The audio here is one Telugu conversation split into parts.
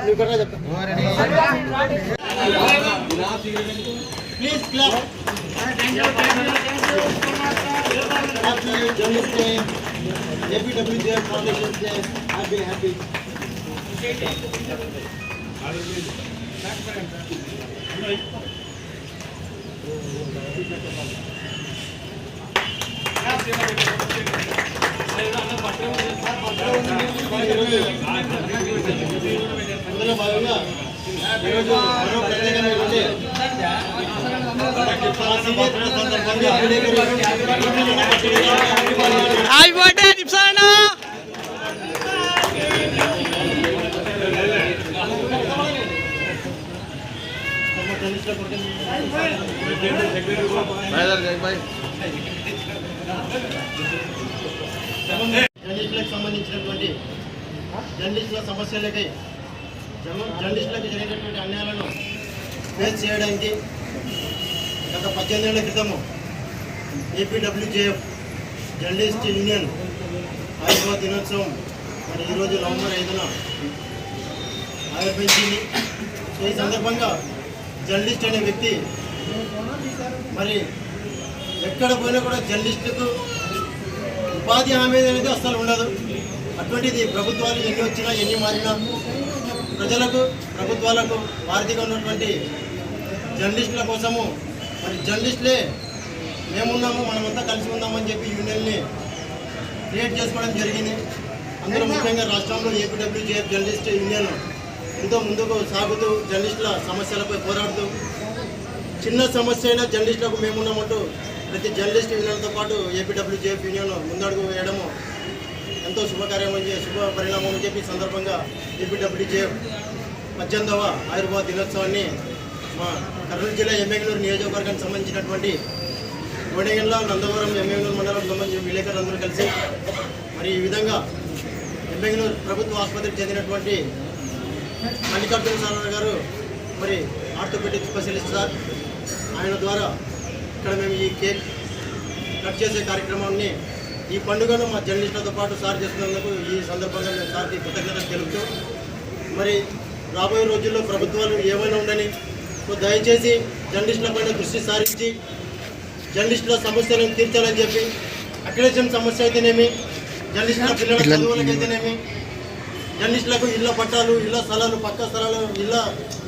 Please clap. Happy Journalist Day. APWJF Foundation Day. Happy. అందులో భాగంగా ఈరోజు మరో ప్రత్యేకమైనటువంటి జర్నలిస్టులకు సంబంధించినటువంటి జర్నలిస్టుల సమస్యలకై జర్నలిస్టులకు జరిగినటువంటి అన్యాయాలను ఫేస్ చేయడానికి గత 18 ఏళ్ల క్రితము ఏపీడబ్ల్యూజేఎఫ్ జర్నలిస్ట్ యూనియన్ ఆవిర్భావ దినోత్సవం మరి ఈరోజు నవంబర్ 5న ఆవిర్భవించింది. ఈ సందర్భంగా జర్నలిస్ట్ అనే వ్యక్తి మరి ఎక్కడ పోయినా కూడా జర్నలిస్టులకు ఉపాధి హామీ అనేది అస్సలు ఉండదు. అటువంటిది ప్రభుత్వాలు ఎన్ని వచ్చినా ఎన్ని మారినా ప్రజలకు ప్రభుత్వాలకు వారిదిగా ఉన్నటువంటి జర్నలిస్టుల కోసము మరి జర్నలిస్టులే మేమున్నాము మనమంతా కలిసి ఉందామని చెప్పి యూనియన్ని క్రియేట్ చేసుకోవడం జరిగింది. అందులో ముఖ్యంగా రాష్ట్రంలో ఏపీడబ్ల్యూజేఎఫ్ జర్నలిస్ట్ యూనియన్ ఎంతో ముందుకు సాగుతూ జర్నలిస్టుల సమస్యలపై పోరాడుతూ చిన్న సమస్య అయినా జర్నలిస్టులకు మేమున్నామంటూ ప్రతి జర్నలిస్ట్ యూనియన్తో పాటు ఏపీడబ్ల్యూజేఎఫ్ యూనియన్ ముందడుగు వేయడము ఎంతో శుభ పరిణామం అని చెప్పి సందర్భంగా ఏపీడబ్ల్యూజేఎఫ్ 18వ ఆవిర్భావ దినోత్సవాన్ని మా కర్నూలు జిల్లా ఎమ్మెగనూరు నియోజకవర్గానికి సంబంధించినటువంటి గోడెగండ్ల నందవరం ఎమ్మెగనూరు మండలం సంబంధించిన విలేకరులందరూ కలిసి మరి ఈ విధంగా ఎమ్మెగనూరు ప్రభుత్వ ఆసుపత్రికి చెందినటువంటి మల్లికార్జున సార్ గారు మరి ఆర్థోపెడిక్ స్పెషలిస్ట్ సార్ ఆయన ద్వారా ఇక్కడ మేము ఈ కేక్ కట్ చేసే కార్యక్రమాన్ని ఈ పండుగను మా జర్నలిస్టులతో పాటు సార్ చేస్తున్నందుకు ఈ సందర్భంగా మేము సార్కి కృతజ్ఞతలు తెలుపుతూ మరి రాబోయే రోజుల్లో ప్రభుత్వాలు ఏమైనా ఉండని దయచేసి జర్నలిస్టులపైన దృష్టి సారించి జర్నలిస్టుల సమస్యలను తీర్చాలని చెప్పి అక్రిడేషన్ సమస్య అయితేనేమి జర్నలిస్టుల పిల్లల చదువులకైతేనేమి జర్నలిస్టులకు ఇళ్ల పట్టాలు ఇళ్ల స్థలాలు పక్క స్థలాలు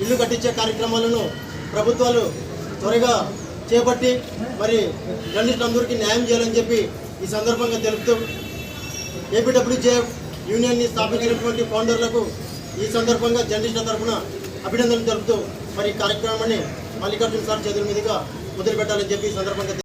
ఇల్లు కట్టించే కార్యక్రమాలను ప్రభుత్వాలు త్వరగా చేపట్టి మరి జర్నలిస్టులందరికీ న్యాయం చేయాలని చెప్పి ఈ సందర్భంగా తెలుపుతూ ఏపీడబ్ల్యూజేఎఫ్ యూనియన్ని స్థాపించినటువంటి ఫౌండర్లకు ఈ సందర్భంగా జర్నలిస్టుల తరఫున అభినందనలు తెలుపుతూ మరి కార్యక్రమాన్ని మల్లికార్జున సార్ చేతుల మీదుగా మొదలుపెట్టాలని చెప్పి ఈ సందర్భంగా